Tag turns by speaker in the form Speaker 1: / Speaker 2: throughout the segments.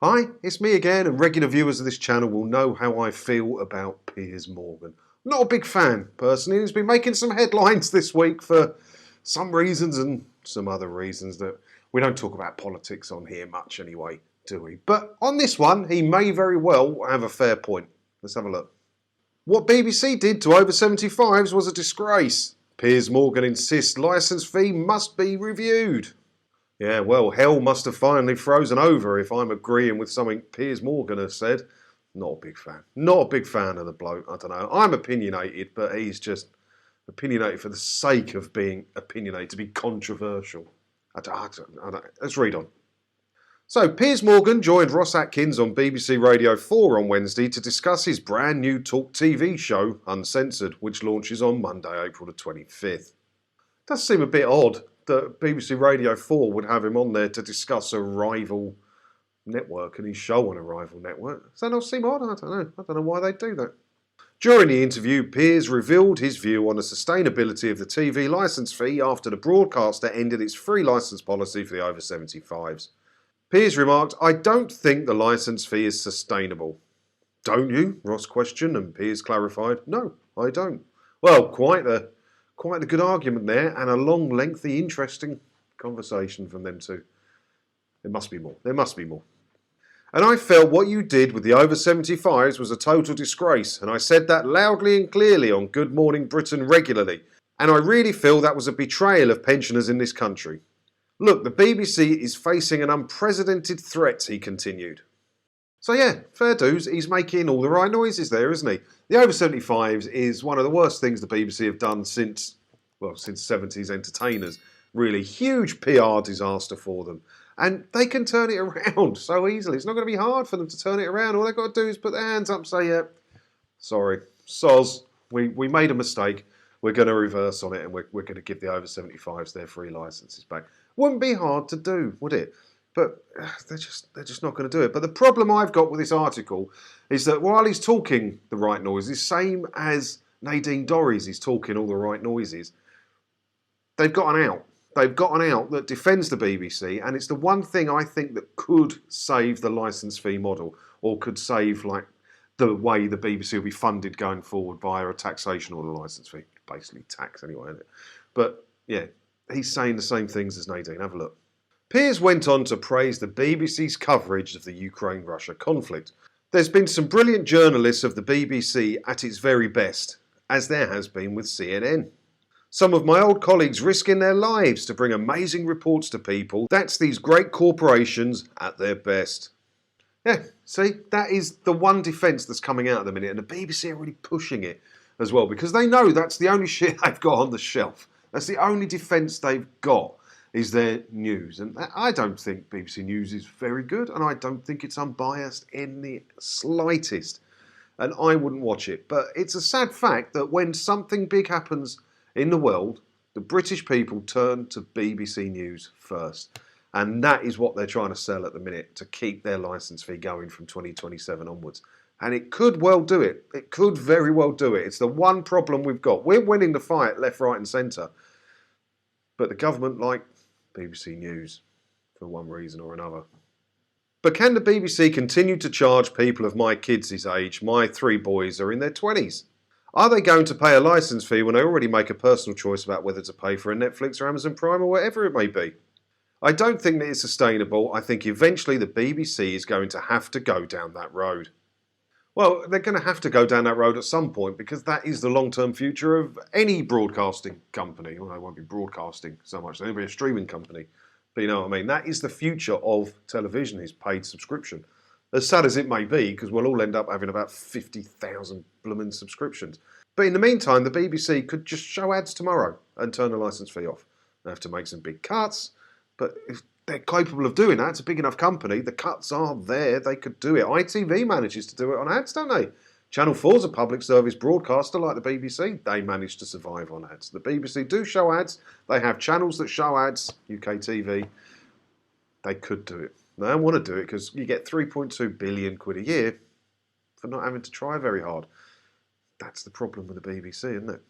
Speaker 1: Hi, it's me again, and regular viewers of this channel will know how I feel about Piers Morgan. Not a big fan, personally. He's been making some headlines this week for some reasons and some other reasons that we don't talk about politics on here much anyway, do we? But on this one, he may very well have a fair point. Let's have a look. What BBC did to over 75s was a disgrace. Piers Morgan insists licence fee must be reviewed. Yeah, well, hell must have finally frozen over if I'm agreeing with something Piers Morgan has said. Not a big fan. Not a big fan of the bloke. I don't know. I'm opinionated, but he's just opinionated for the sake of being opinionated, to be controversial. I don't. Let's read on. So, Piers Morgan joined Ross Atkins on BBC Radio 4 on Wednesday to discuss his brand new Talk TV show, Uncensored, which launches on Monday, April the 25th. Does seem a bit odd that BBC Radio 4 would have him on there to discuss a rival network and his show on a rival network. Does that not seem odd? I don't know. I don't know why they'd do that. During the interview, Piers revealed his view on the sustainability of the TV licence fee after the broadcaster ended its free licence policy for the over 75s. Piers remarked, "I don't think the licence fee is sustainable." "Don't you?" Ross questioned, and Piers clarified, "No, I don't." Well, quite a good argument there, and a long, lengthy, interesting conversation from them two. There must be more. There must be more. "And I felt what you did with the over 75s was a total disgrace, and I said that loudly and clearly on Good Morning Britain regularly, and I really feel that was a betrayal of pensioners in this country. Look, the BBC is facing an unprecedented threat," he continued. So yeah, fair dues, he's making all the right noises there, isn't he? The over 75s is one of the worst things the BBC have done since 70s entertainers. Really huge PR disaster for them. And they can turn it around so easily. It's not going to be hard for them to turn it around. All they've got to do is put their hands up and say, yeah, sorry, soz, we made a mistake. We're going to reverse on it, and we're going to give the over 75s their free licences back. Wouldn't be hard to do, would it? But they're just not going to do it. But the problem I've got with this article is that while he's talking the right noises, same as Nadine Dorries is talking all the right noises, they've got an out. They've got an out that defends the BBC, and it's the one thing I think that could save the licence fee model, or could save like the way the BBC will be funded going forward via a taxation or the licence fee. Basically tax anyway, isn't it? But yeah, he's saying the same things as Nadine. Have a look. Piers went on to praise the BBC's coverage of the Ukraine-Russia conflict. "There's been some brilliant journalists of the BBC at its very best, as there has been with CNN. Some of my old colleagues risking their lives to bring amazing reports to people. That's these great corporations at their best." Yeah, see, that is the one defence that's coming out at the minute, and the BBC are really pushing it as well, because they know that's the only shit they've got on the shelf. That's the only defence they've got, is their news. And I don't think BBC News is very good, and I don't think it's unbiased in the slightest. And I wouldn't watch it. But it's a sad fact that when something big happens in the world, the British people turn to BBC News first. And that is what they're trying to sell at the minute, to keep their licence fee going from 2027 onwards. And it could well do it. It could very well do it. It's the one problem we've got. We're winning the fight left, right and centre. But the government like BBC News for one reason or another. But can the BBC continue to charge people of my kids' age? My 3 boys are in their 20s. Are they going to pay a licence fee when they already make a personal choice about whether to pay for a Netflix or Amazon Prime or whatever it may be? I don't think that it's sustainable. I think eventually the BBC is going to have to go down that road. Well, they're going to have to go down that road at some point, because that is the long-term future of any broadcasting company. Well, they won't be broadcasting so much, they'll be a streaming company. But you know what I mean? That is the future of television, is paid subscription. As sad as it may be, because we'll all end up having about 50,000 blooming subscriptions. But in the meantime, the BBC could just show ads tomorrow and turn the licence fee off. They have to make some big cuts, but if they're capable of doing that, it's a big enough company, the cuts are there, they could do it. ITV manages to do it on ads, don't they? Channel 4's a public service broadcaster like the BBC. They manage to survive on ads. The BBC do show ads. They have channels that show ads, UK TV. They could do it. They don't want to do it because you get 3.2 billion quid a year for not having to try very hard. That's the problem with the BBC, isn't it?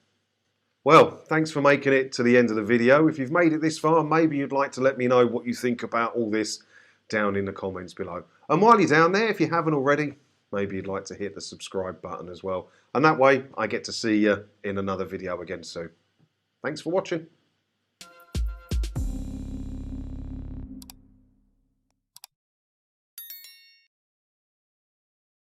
Speaker 1: Well, thanks for making it to the end of the video. If you've made it this far, maybe you'd like to let me know what you think about all this down in the comments below. And while you're down there, if you haven't already, maybe you'd like to hit the subscribe button as well. And that way I get to see you in another video again soon. Thanks for watching.